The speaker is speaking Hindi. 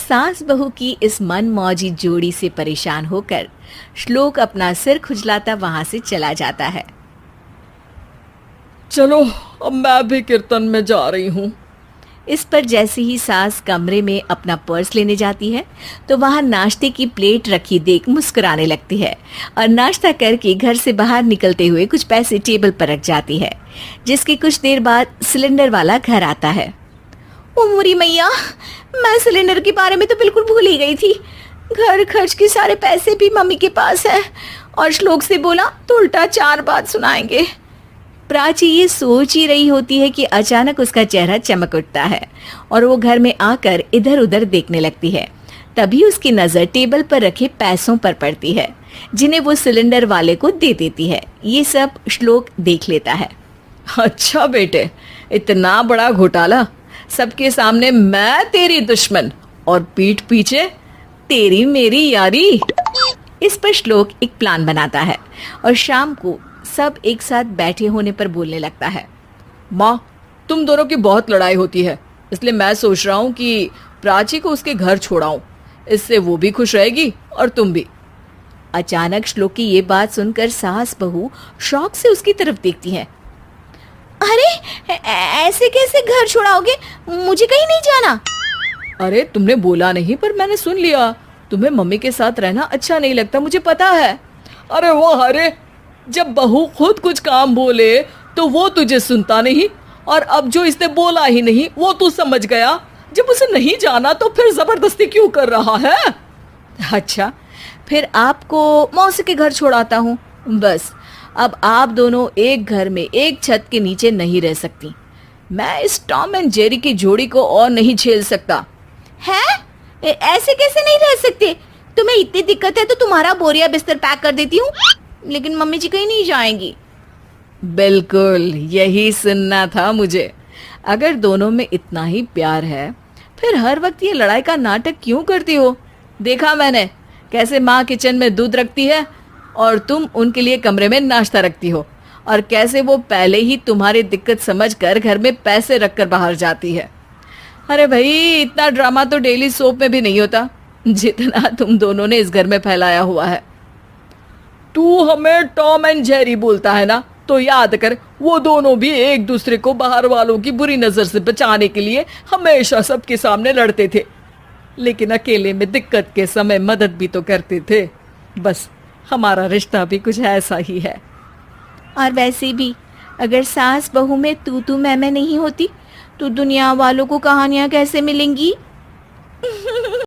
सास बहू की इस मनमौजी जोड़ी से परेशान होकर श्लोक अपना सिर खुजलाता वहां से चला जाता है। चलो अब मैं भी कीर्तन में जा रही हूँ। इस पर जैसे ही सास कमरे में अपना पर्स लेने जाती है तो वहां नाश्ते की प्लेट रखी देख मुस्कुराने लगती है और नाश्ता करके घर से बाहर निकलते हुए कुछ पैसे टेबल पर रख जाती है, जिसके कुछ देर बाद सिलेंडर वाला घर आता है। ओ मोरी मैया, मैं सिलेंडर के बारे में तो बिल्कुल भूल ही गई थी। घर खर्च के सारे पैसे भी मम्मी के पास है और श्लोक से बोला तो उल्टा 4 बात सुनाएंगे। प्राची ये सोच ही रही होती है कि अचानक उसका चेहरा चमक उठता है और वो घर में आकर इधर उधर देखने लगती है। तभी उसकी नज़र टेबल पर रखे पैसों पर पड़ती है, जिन्हें वो सिलेंडर वाले को दे देती है। ये सब श्लोक देख लेता है। अच्छा बेटे, इतना बड़ा घोटाला, सबके सामने मैं तेरी दुश्मन और पीठ पीछे तेरी मेरी यारी। इस पर श्लोक एक प्लान बनाता है और शाम को सब एक साथ बैठे होने पर बोलने लगता है। माँ, तुम दोनों की बहुत लड़ाई होती है, इसलिए मैं सोच रहा हूँ कि प्राची को उसके घर छोड़ाऊं। इससे वो भी खुश रहेगी और तुम भी। अचानक श्लोक की ये बात सुनकर सास बहू शौक से उसकी तरफ देखती हैं। अरे ऐसे कैसे घर छोड़ाओगे? मुझे कहीं नहीं जाना। अरे तुमने बोला नहीं पर मैंने सुन लिया। तुम्हें मम्मी के साथ रहना अच्छा नहीं लगता, मुझे पता है। अरे वो अरे, जब बहू खुद कुछ काम बोले तो वो तुझे सुनता नहीं, और अब जो इसने बोला ही नहीं वो तू समझ गया। जब उसे नहीं जाना तो फिर जबरदस्ती क्यों कर रहा है? अच्छा, फिर आपको मौसी के घर छोड़ाता हूँ। बस अब आप दोनों एक घर में एक छत के नीचे नहीं रह सकती। मैं इस टॉम एंड जेरी की जोड़ी को और नहीं झेल सकता। है? ऐसे कैसे नहीं रह सकते? तुम्हें इतनी दिक्कत है तो तुम्हारा बोरिया बिस्तर पैक कर देती हूँ, लेकिन मम्मी जी कहीं नहीं जाएंगी। बिल्कुल यही सुनना था मुझे। अगर दोनों में इतना ही प्यार है फिर हर वक्त ये लड़ाई का नाटक क्यों करती हो? देखा मैंने कैसे माँ किचन में दूध रखती है और तुम उनके लिए कमरे में नाश्ता रखती हो, और कैसे वो पहले ही तुम्हारी दिक्कत समझकर घर में पैसे रखकर बाहर जाती है। अरे भाई, इतना ड्रामा तो डेली सोप में भी नहीं होता जितना तुम दोनों ने इस घर में फैलाया हुआ है। तू हमें टॉम एंड जेरी बोलता है ना, तो याद कर वो दोनों भी एक दूसरे को बाहर वालों की बुरी नजर से बचाने के लिए हमेशा सबके सामने लड़ते थे, लेकिन अकेले में दिक्कत के समय मदद भी तो करते थे। बस हमारा रिश्ता भी कुछ ऐसा ही है। और वैसे भी अगर सास बहू में तू मैं नहीं होती तो दुनिया वालों को कहानियां कैसे मिलेंगी?